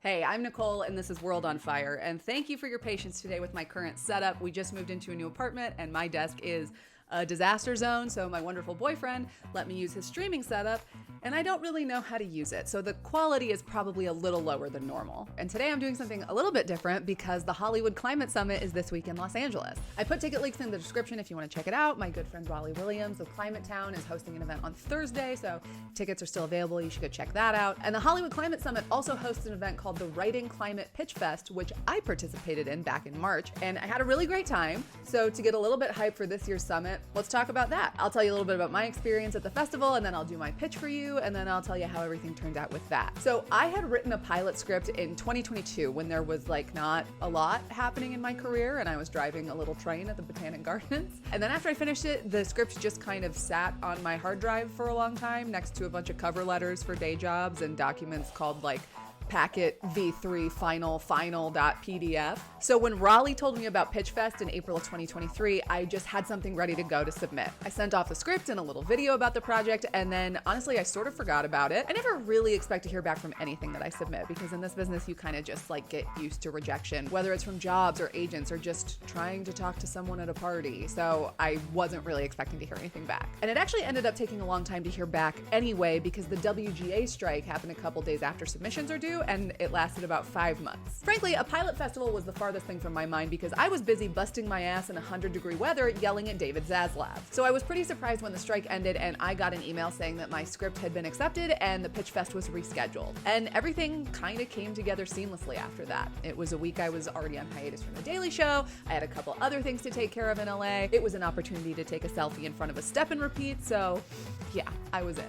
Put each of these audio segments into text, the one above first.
Hey, I'm Nicole and this is World on Fire, and thank you for your patience today with my current setup. We just moved into a new apartment and my desk is a disaster zone, so my wonderful boyfriend let me use his streaming setup, and I don't really know how to use it, so the quality is probably a little lower than normal. And today I'm doing something a little bit different because the Hollywood Climate Summit is this week in Los Angeles. I put ticket links in the description if you want to check it out. My good friend Raleigh Williams of Climate Town is hosting an event on Thursday, so if tickets are still available, you should go check that out. And the Hollywood Climate Summit also hosts an event called the Writing Climate Pitchfest, which I participated in back in March, and I had a really great time. So to get a little bit hyped for this year's summit, let's talk about that. I'll tell you a little bit about my experience at the festival, and then I'll do my pitch for you, and then I'll tell you how everything turned out with that. So I had written a pilot script in 2022 when there was not a lot happening in my career, and I was driving a little train at the Botanic Gardens. And then after I finished it, the script just kind of sat on my hard drive for a long time next to a bunch of cover letters for day jobs and documents called packet v3 final.pdf. So when Raleigh told me about Pitchfest in April of 2023, I just had something ready to go to submit. I sent off the script and a little video about the project, and then honestly, I sort of forgot about it. I never really expect to hear back from anything that I submit because in this business, you kind of just get used to rejection, whether it's from jobs or agents or just trying to talk to someone at a party. So I wasn't really expecting to hear anything back. And it actually ended up taking a long time to hear back anyway because the WGA strike happened a couple days after submissions are due, and it lasted about 5 months. Frankly, a pilot festival was the farthest thing from my mind because I was busy busting my ass in 100-degree weather yelling at David Zaslav. So I was pretty surprised when the strike ended and I got an email saying that my script had been accepted and the Pitchfest was rescheduled. And everything kind of came together seamlessly after that. It was a week I was already on hiatus from The Daily Show. I had a couple other things to take care of in LA. It was an opportunity to take a selfie in front of a step and repeat, so yeah, I was in.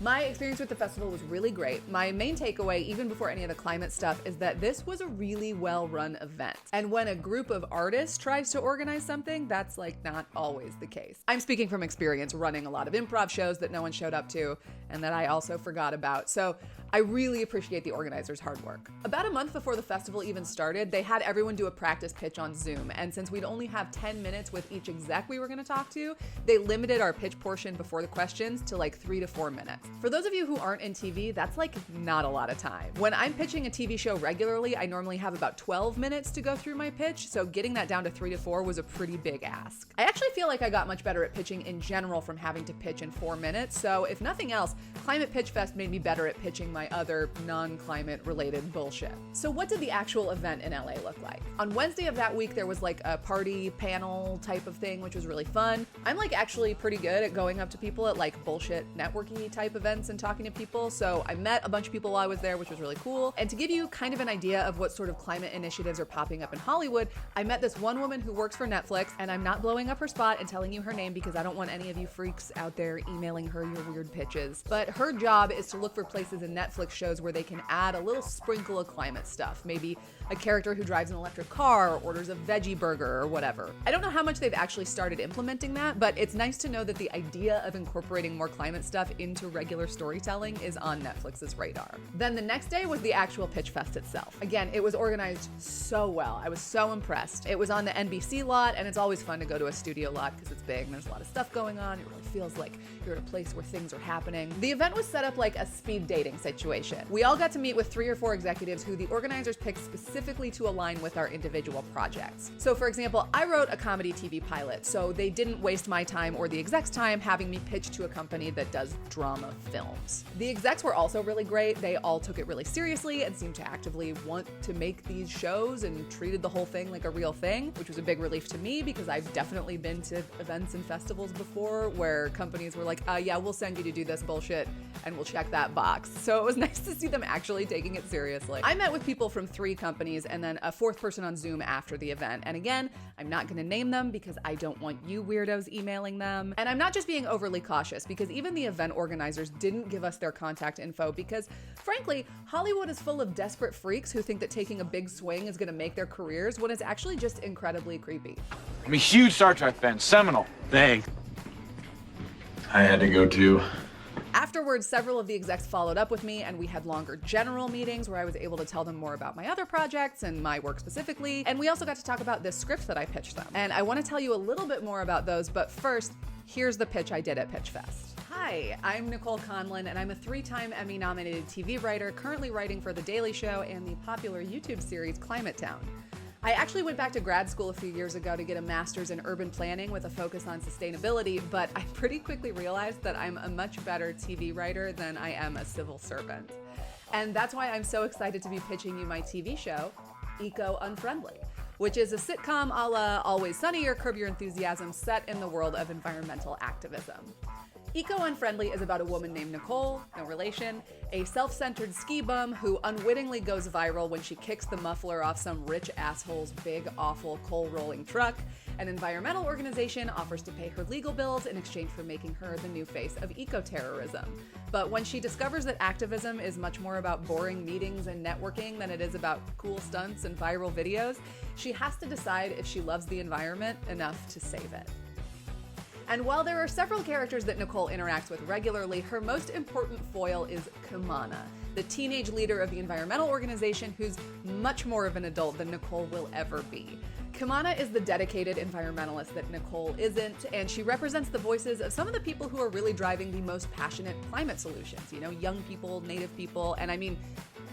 My experience with the festival was really great. My main takeaway, even before any of the climate stuff, is that this was a really well-run event. And when a group of artists tries to organize something, that's not always the case. I'm speaking from experience running a lot of improv shows that no one showed up to and that I also forgot about. So I really appreciate the organizers' hard work. About a month before the festival even started, they had everyone do a practice pitch on Zoom. And since we'd only have 10 minutes with each exec we were gonna talk to, they limited our pitch portion before the questions to 3 to 4 minutes. For those of you who aren't in TV, that's not a lot of time. When I'm pitching a TV show regularly, I normally have about 12 minutes to go through my pitch, so getting that down to 3 to 4 was a pretty big ask. I actually feel like I got much better at pitching in general from having to pitch in 4 minutes, so if nothing else, Climate Pitch Fest made me better at pitching my other non-climate related bullshit. So what did the actual event in LA look like? On Wednesday of that week, there was a party panel type of thing, which was really fun. I'm actually pretty good at going up to people at bullshit networky type events and talking to people. So I met a bunch of people while I was there, which was really cool. And to give you kind of an idea of what sort of climate initiatives are popping up in Hollywood, I met this one woman who works for Netflix, and I'm not blowing up her spot and telling you her name because I don't want any of you freaks out there emailing her your weird pitches. But her job is to look for places in Netflix shows where they can add a little sprinkle of climate stuff. Maybe a character who drives an electric car or orders a veggie burger or whatever. I don't know how much they've actually started implementing that, but it's nice to know that the idea of incorporating more climate stuff into regular storytelling is on Netflix's radar. Then the next day was the actual Pitchfest itself. Again, it was organized so well. I was so impressed. It was on the NBC lot, and it's always fun to go to a studio lot because it's big and there's a lot of stuff going on. It really feels like you're at a place where things are happening. The event was set up like a speed dating situation. We all got to meet with 3 or 4 executives who the organizers picked specifically to align with our individual projects. So for example, I wrote a comedy TV pilot, so they didn't waste my time or the exec's time having me pitch to a company that does drama films. The execs were also really great. They all took it really seriously and seemed to actively want to make these shows and treated the whole thing like a real thing, which was a big relief to me because I've definitely been to events and festivals before where companies were like, yeah, we'll send you to do this bullshit and we'll check that box. So it was nice to see them actually taking it seriously. I met with people from 3 companies and then a 4th person on Zoom after the event. And again, I'm not gonna name them because I don't want you weirdos emailing them. And I'm not just being overly cautious because even the event organizers didn't give us their contact info because frankly, Hollywood is full of desperate freaks who think that taking a big swing is gonna make their careers when it's actually just incredibly creepy. I'm a huge Star Trek fan, seminal. Thanks. I had to go too. Afterwards, several of the execs followed up with me and we had longer general meetings where I was able to tell them more about my other projects and my work specifically. And we also got to talk about this script that I pitched them. And I want to tell you a little bit more about those, but first, here's the pitch I did at Pitchfest. Hi, Hi, I'm Nicole Conlan, and I'm a 3-time Emmy-nominated TV writer, currently writing for The Daily Show and the popular YouTube series Climate Town. I actually went back to grad school a few years ago to get a master's in urban planning with a focus on sustainability, but I pretty quickly realized that I'm a much better TV writer than I am a civil servant. And that's why I'm so excited to be pitching you my TV show, Eco-Unfriendly, which is a sitcom a la Always Sunny or Curb Your Enthusiasm set in the world of environmental activism. Eco-Unfriendly is about a woman named Nicole, no relation, a self-centered ski bum who unwittingly goes viral when she kicks the muffler off some rich asshole's big, awful coal-rolling truck. An environmental organization offers to pay her legal bills in exchange for making her the new face of eco-terrorism. But when she discovers that activism is much more about boring meetings and networking than it is about cool stunts and viral videos, she has to decide if she loves the environment enough to save it. And while there are several characters that Nicole interacts with regularly, her most important foil is Kamana, the teenage leader of the environmental organization who's much more of an adult than Nicole will ever be. Kamana is the dedicated environmentalist that Nicole isn't, and she represents the voices of some of the people who are really driving the most passionate climate solutions. You know, young people, native people, and I mean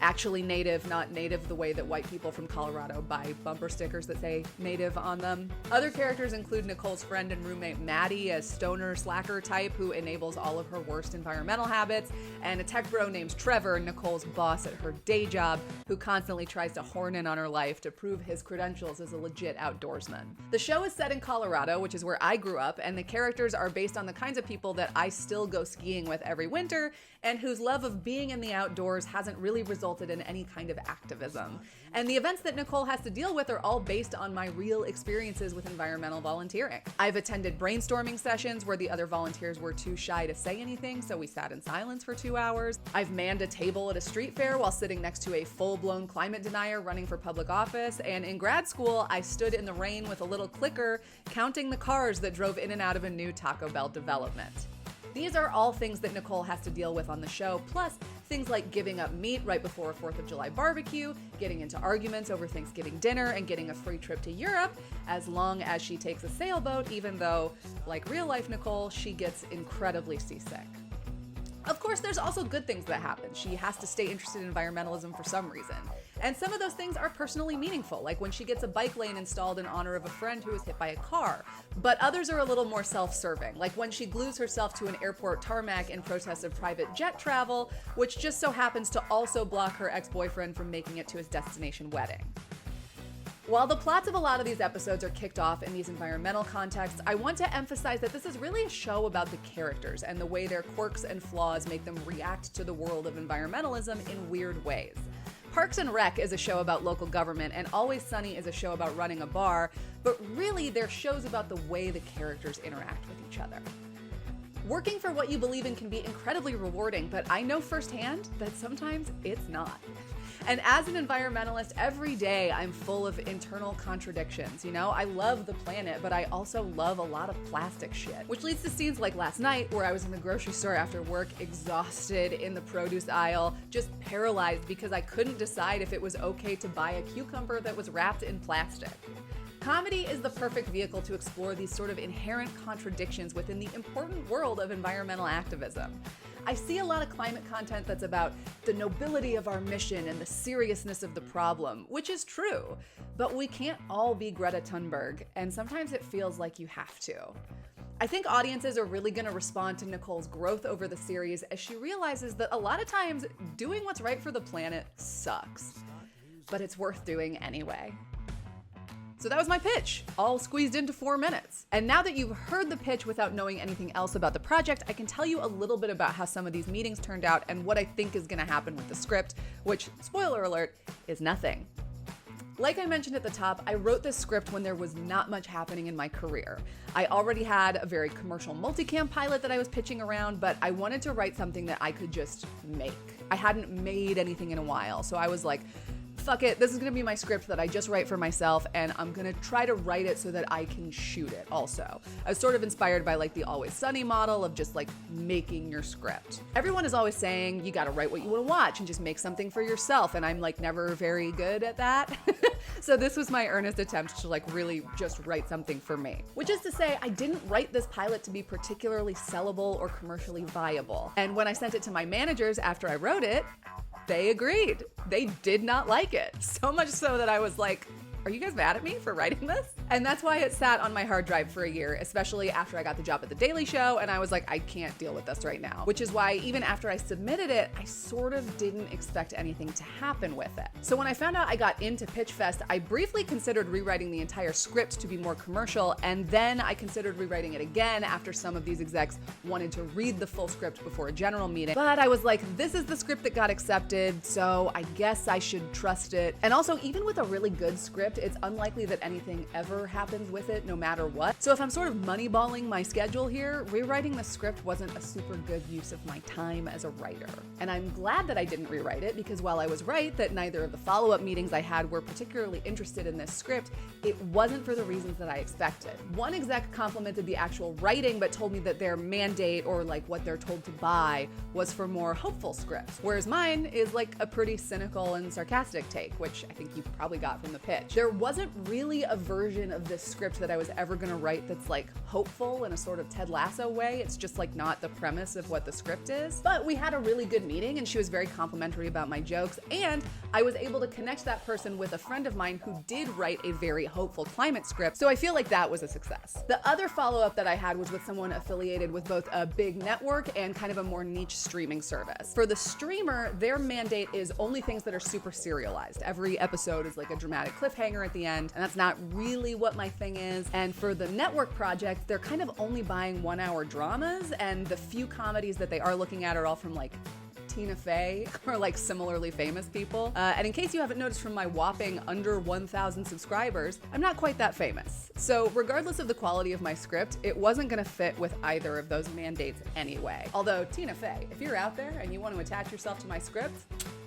actually native, not native the way that white people from Colorado buy bumper stickers that say native on them. Other characters include Nicole's friend and roommate Maddie, a stoner slacker type who enables all of her worst environmental habits, and a tech bro named Trevor, Nicole's boss at her day job, who constantly tries to horn in on her life to prove his credentials as a legit outdoorsman. The show is set in Colorado, which is where I grew up, and the characters are based on the kinds of people that I still go skiing with every winter, and whose love of being in the outdoors hasn't really resulted in any kind of activism. And the events that Nicole has to deal with are all based on my real experiences with environmental volunteering. I've attended brainstorming sessions where the other volunteers were too shy to say anything, so we sat in silence for 2 hours. I've manned a table at a street fair while sitting next to a full-blown climate denier running for public office, and in grad school, I stood in the rain with a little clicker counting the cars that drove in and out of a new Taco Bell development. These are all things that Nicole has to deal with on the show, plus things like giving up meat right before a 4th of July barbecue, getting into arguments over Thanksgiving dinner, and getting a free trip to Europe, as long as she takes a sailboat, even though, like real-life Nicole, she gets incredibly seasick. Of course, there's also good things that happen. She has to stay interested in environmentalism for some reason. And some of those things are personally meaningful, like when she gets a bike lane installed in honor of a friend who was hit by a car. But others are a little more self-serving, like when she glues herself to an airport tarmac in protest of private jet travel, which just so happens to also block her ex-boyfriend from making it to his destination wedding. While the plots of a lot of these episodes are kicked off in these environmental contexts, I want to emphasize that this is really a show about the characters and the way their quirks and flaws make them react to the world of environmentalism in weird ways. Parks and Rec is a show about local government, and Always Sunny is a show about running a bar, but really they're shows about the way the characters interact with each other. Working for what you believe in can be incredibly rewarding, but I know firsthand that sometimes it's not. And as an environmentalist, every day I'm full of internal contradictions. You know, I love the planet, but I also love a lot of plastic shit. Which leads to scenes like last night where I was in the grocery store after work, exhausted in the produce aisle, just paralyzed because I couldn't decide if it was okay to buy a cucumber that was wrapped in plastic. Comedy is the perfect vehicle to explore these sort of inherent contradictions within the important world of environmental activism. I see a lot of climate content that's about the nobility of our mission and the seriousness of the problem, which is true, but we can't all be Greta Thunberg, and sometimes it feels like you have to. I think audiences are really going to respond to Nicole's growth over the series as she realizes that a lot of times doing what's right for the planet sucks, but it's worth doing anyway. So that was my pitch, all squeezed into 4 minutes. And now that you've heard the pitch without knowing anything else about the project, I can tell you a little bit about how some of these meetings turned out and what I think is gonna happen with the script, which, spoiler alert, is nothing. Like I mentioned at the top, I wrote this script when there was not much happening in my career. I already had a very commercial multicam pilot that I was pitching around, but I wanted to write something that I could just make. I hadn't made anything in a while, so I was like, fuck it, this is gonna be my script that I just write for myself, and I'm gonna try to write it so that I can shoot it also. I was sort of inspired by like the Always Sunny model of just like making your script. Everyone is always saying you gotta write what you wanna watch and just make something for yourself, and I'm like never very good at that. So this was my earnest attempt to like really just write something for me. Which is to say, I didn't write this pilot to be particularly sellable or commercially viable. And when I sent it to my managers after I wrote it, they agreed. They did not like it. So much so that I was like, are you guys mad at me for writing this? And that's why it sat on my hard drive for a year, especially after I got the job at The Daily Show, and I was like, I can't deal with this right now. Which is why even after I submitted it, I sort of didn't expect anything to happen with it. So when I found out I got into Pitchfest, I briefly considered rewriting the entire script to be more commercial, and then I considered rewriting it again after some of these execs wanted to read the full script before a general meeting. But I was like, this is the script that got accepted, so I guess I should trust it. And also, even with a really good script, it's unlikely that anything ever happens with it, no matter what. So if I'm sort of moneyballing my schedule here, rewriting the script wasn't a super good use of my time as a writer. And I'm glad that I didn't rewrite it, because while I was right that neither of the follow-up meetings I had were particularly interested in this script, it wasn't for the reasons that I expected. One exec complimented the actual writing, but told me that their mandate, or like what they're told to buy, was for more hopeful scripts, whereas mine is like a pretty cynical and sarcastic take, which I think you probably got from the pitch. There wasn't really a version of this script that I was ever gonna write that's like hopeful in a sort of Ted Lasso way. It's just like not the premise of what the script is. But we had a really good meeting, and she was very complimentary about my jokes, and I was able to connect that person with a friend of mine who did write a very hopeful climate script, so I feel like that was a success. The other follow-up that I had was with someone affiliated with both a big network and kind of a more niche streaming service. For the streamer, their mandate is only things that are super serialized. Every episode is like a dramatic cliffhanger at the end, and that's not really what my thing is. And for the network project, they're kind of only buying 1-hour dramas, and the few comedies that they are looking at are all from like Tina Fey or like similarly famous people. And in case you haven't noticed from my whopping under 1,000 subscribers, I'm not quite that famous. So regardless of the quality of my script, it wasn't gonna fit with either of those mandates anyway. Although Tina Fey, if you're out there and you want to attach yourself to my script,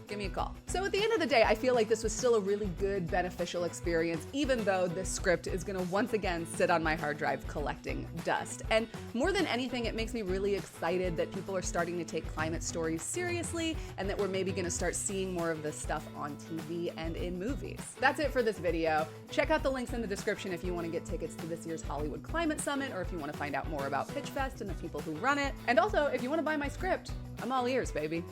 give me a call. So at the end of the day, I feel like this was still a really good, beneficial experience, even though this script is gonna once again sit on my hard drive collecting dust. And more than anything, it makes me really excited that people are starting to take climate stories seriously, and that we're maybe gonna start seeing more of this stuff on TV and in movies. That's it for this video. Check out the links in the description if you wanna get tickets to this year's Hollywood Climate Summit, or if you wanna find out more about Pitchfest and the people who run it. And also, if you wanna buy my script, I'm all ears, baby.